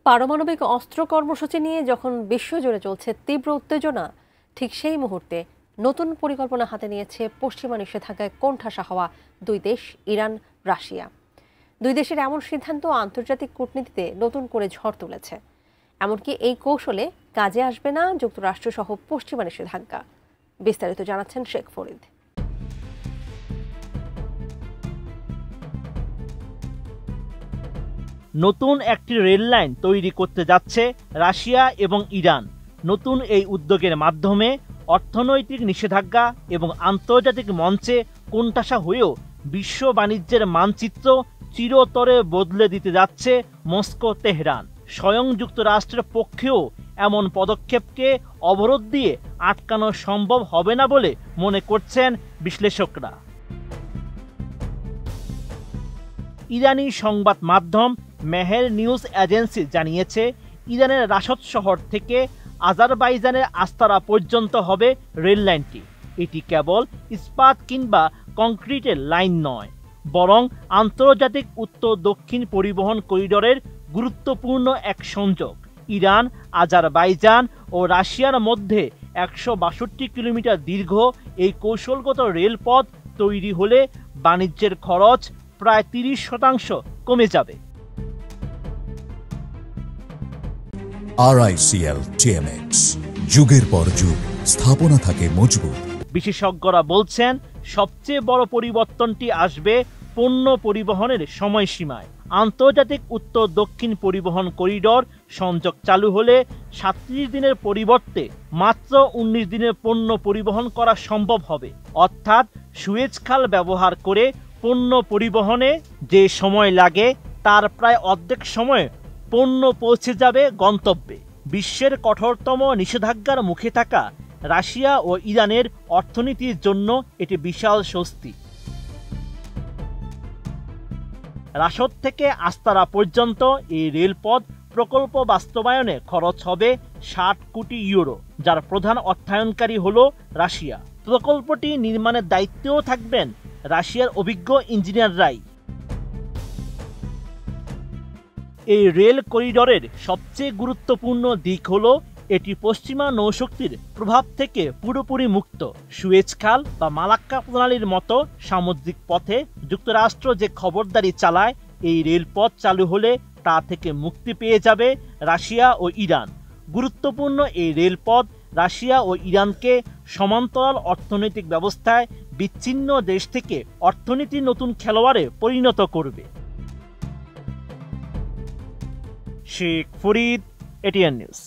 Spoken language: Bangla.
পারমাণবিক অস্ত্র কর্মসূচি নিয়ে যখন বিশ্বজুড়ে চলছে তীব্র উত্তেজনা, ঠিক সেই মুহূর্তে নতুন পরিকল্পনা হাতে নিয়েছে পশ্চিমা নিষেধাজ্ঞায় কোণঠাসা হওয়া দুই দেশ ইরান, রাশিয়া। দুই দেশের এমন সিদ্ধান্ত আন্তর্জাতিক কূটনীতিতে নতুন করে ঝড় তুলেছে। এমনকি এই কৌশলে কাজে আসবে না যুক্তরাষ্ট্রসহ পশ্চিমা নিষেধাজ্ঞা। বিস্তারিত জানাচ্ছেন শেখ ফরিদ। নতুন একটি রেল লাইন তৈরি করতে যাচ্ছে রাশিয়া এবং ইরান। নতুন এই উদ্যোগের মাধ্যমে অর্থনৈতিক নিষেধাজ্ঞা এবং আন্তর্জাতিক মঞ্চে কোণঠাসা হয়েও বিশ্ব বাণিজ্যের মানচিত্র চিরতরে বদলে দিতে যাচ্ছে মস্কো, তেহরান। স্বয়ং যুক্তরাষ্ট্রের পক্ষেও এমন পদক্ষেপকে অবরোধ দিয়ে আটকানো সম্ভব হবে না বলে মনে করছেন বিশ্লেষকরা। ইরানি সংবাদ মাধ্যম মেহের নিউজ এজেন্সি জানিয়েছে, ইরানের রাশদ শহর থেকে আজারবাইজানের আস্তারা পর্যন্ত হবে রেল লাইনটি। এটি কেবল ইস্পাত কিংবা কংক্রিটের লাইন নয়, বরং আন্তর্জাতিক উত্তর দক্ষিণ পরিবহন করিডোরের গুরুত্বপূর্ণ এক সংযোগ। ইরান, আজারবাইজান ও রাশিয়ার মধ্যে 162 কিলোমিটার দীর্ঘ এই কৌশলগত রেলপথ তৈরি হলে বাণিজ্যের খরচ প্রায় 30% কমে যাবে। RICL TMX, যুগের পর যুগ স্থাপনা থাকে মজবুত। বিশেষজ্ঞরা বলছেন, সবচেয়ে বড় পরিবর্তনটি আসবে পণ্য পরিবহনের সময়সীমায়। আন্তর্জাতিক উত্তর দক্ষিণ পরিবহন করিডোর সংযোগ চালু হলে 37 দিনের পরিবর্তে মাত্র 19 দিনের পণ্য পরিবহন করা সম্ভব হবে। অর্থাৎ সুয়েজ খাল ব্যবহার করে পণ্য পরিবহনে যে সময় লাগে তার প্রায় অর্ধেক সময়ে পণ্য পৌঁছে যাবে গন্তব্যে। বিশ্বের কঠোরতম নিষেধাজ্ঞার মুখে থাকা রাশিয়া ও ইরানের অর্থনীতির জন্য এটি বিশাল স্বস্তি। রাশদ থেকে আস্তারা পর্যন্ত এই রেলপথ প্রকল্প বাস্তবায়নে খরচ হবে 60 কোটি ইউরো, যার প্রধান অর্থায়নকারী হল রাশিয়া। প্রকল্পটি নির্মাণের দায়িত্বেও থাকবেন রাশিয়ার অভিজ্ঞ ইঞ্জিনিয়াররাই। এই রেল করিডোরের সবচেয়ে গুরুত্বপূর্ণ দিক হলো এটি পশ্চিমা নৌশক্তির প্রভাব থেকে পুরোপুরি মুক্ত। সুয়েজ খাল বা মালাক্কা প্রণালীর মতো সামুদ্রিক পথে যুক্তরাষ্ট্র যে খবরদারি চালায়, এই রেলপথ চালু হলে তা থেকে মুক্তি পেয়ে যাবে রাশিয়া ও ইরান। গুরুত্বপূর্ণ এই রেলপথ রাশিয়া ও ইরানকে সমান্তরাল অর্থনৈতিক ব্যবস্থায় বিচ্ছিন্ন দেশ থেকে অর্থনীতির নতুন খেলোয়াড়ে পরিণত করবে। Sheikh Farid, ATN news.